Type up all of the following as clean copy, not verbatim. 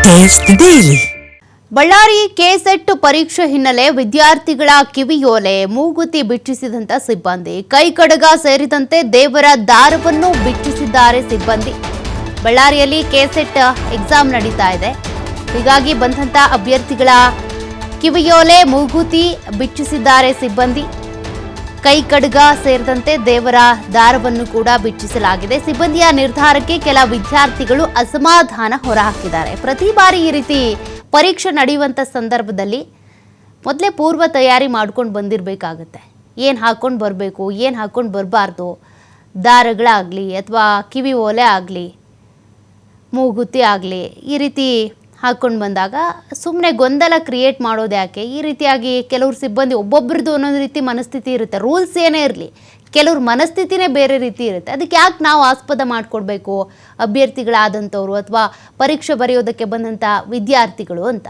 Taste daily. Ballari KSET ಪರೀಕ್ಷೆ ಹಿನ್ನೆಲೆ ವಿದ್ಯಾರ್ಥಿಗಳ ಕಿವಿಯೋಲೆ ಮೂಗುತಿ ಬಿಚ್ಚಿಸಿದಂತ ಸಿಬ್ಬಂದಿ, ಕೈಕಡಗ ಸೇರಿದಂತೆ ದೇವರ ದಾರವನ್ನು ಬಿಚ್ಚಿಸಿದ್ದಾರೆ ಸಿಬ್ಬಂದಿ. ಬಳ್ಳಾರಿಯಲ್ಲಿ ಕೆಸೆಟ್ ಎಕ್ಸಾಮ್ ನಡೀತಾ ಇದೆ. ಹೀಗಾಗಿ ಬಂದಂತ ಅಭ್ಯರ್ಥಿಗಳ ಕಿವಿಯೋಲೆ ಮೂಗುತಿ ಬಿಚ್ಚಿಸಿದ್ದಾರೆ ಸಿಬ್ಬಂದಿ. ಕೈಕಡಗ ಸೇರಿದಂತೆ ದೇವರ ದಾರವನ್ನು ಕೂಡ ಬಿಚ್ಚಿಸಲಾಗಿದೆ. ಸಿಬ್ಬಂದಿಯ ನಿರ್ಧಾರಕ್ಕೆ ಕೆಲ ವಿದ್ಯಾರ್ಥಿಗಳು ಅಸಮಾಧಾನ ಹೊರಹಾಕಿದ್ದಾರೆ. ಪ್ರತಿ ಬಾರಿ ಈ ರೀತಿ ಪರೀಕ್ಷೆ ನಡೆಯುವಂಥ ಸಂದರ್ಭದಲ್ಲಿ ಮೊದಲೇ ಪೂರ್ವ ತಯಾರಿ ಮಾಡ್ಕೊಂಡು ಬಂದಿರಬೇಕಾಗತ್ತೆ. ಏನು ಹಾಕ್ಕೊಂಡು ಬರಬೇಕು, ಏನು ಹಾಕ್ಕೊಂಡು ಬರಬಾರ್ದು, ದಾರಗಳಾಗಲಿ ಅಥವಾ ಕಿವಿ ಓಲೆ ಆಗಲಿ, ಮೂಗುತಿ ಆಗಲಿ, ಈ ರೀತಿ ಹಾಕ್ಕೊಂಡು ಬಂದಾಗ ಸುಮ್ಮನೆ ಗೊಂದಲ ಕ್ರಿಯೇಟ್ ಮಾಡೋದು ಯಾಕೆ? ಈ ರೀತಿಯಾಗಿ ಕೆಲವ್ರು ಸಿಬ್ಬಂದಿ ಒಬ್ಬೊಬ್ರದ್ದು ಒಂದೊಂದು ರೀತಿ ಮನಸ್ಥಿತಿ ಇರುತ್ತೆ. ರೂಲ್ಸ್ ಏನೇ ಇರಲಿ, ಕೆಲವ್ರ ಮನಸ್ಥಿತಿನೇ ಬೇರೆ ರೀತಿ ಇರುತ್ತೆ. ಅದಕ್ಕೆ ಯಾಕೆ ನಾವು ಆಸ್ಪದ ಮಾಡಿಕೊಡ್ಬೇಕು ಅಭ್ಯರ್ಥಿಗಳಾದಂಥವ್ರು ಅಥವಾ ಪರೀಕ್ಷೆ ಬರೆಯೋದಕ್ಕೆ ಬಂದಂಥ ವಿದ್ಯಾರ್ಥಿಗಳು ಅಂತ.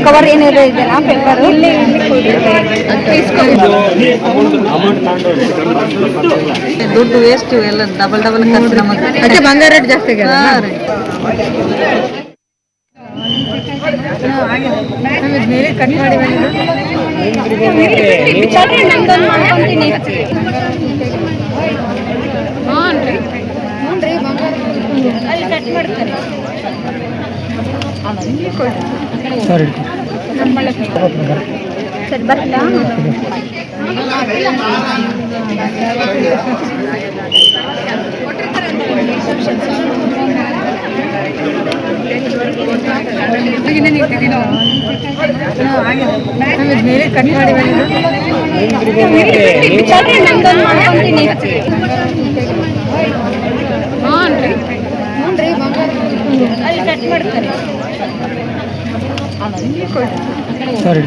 ಕವರ್ ಏನಿದೆ ಇದೆಯಲ್ಲ ಪೇಪರ್ ದುಡ್ಡು ವೇಸ್ಟ್ ಎಲ್ಲ ಡಬಲ್ ಖರ್ಚು ನಮಗೆ. ಅದೇ ಬಂಗಾರ ರೇಟ್ ಜಾಸ್ತಿ ಮೇಲೆ ಕಟ್ ಮಾಡಿ ಅಲ್ಲಿ ಕಟ್ ಮಾಡ್ತಾರೆ. ಸರಿ ಬರ್ತಾ ಮೇಲೆ ಕಟ್ ಮಾಡಿ ಮಾಡ್ಕೊಂತೀನಿ. ಅಲ್ಲಿ ಕಟ್ ಮಾಡ್ತಾರೆ. ಸರಿ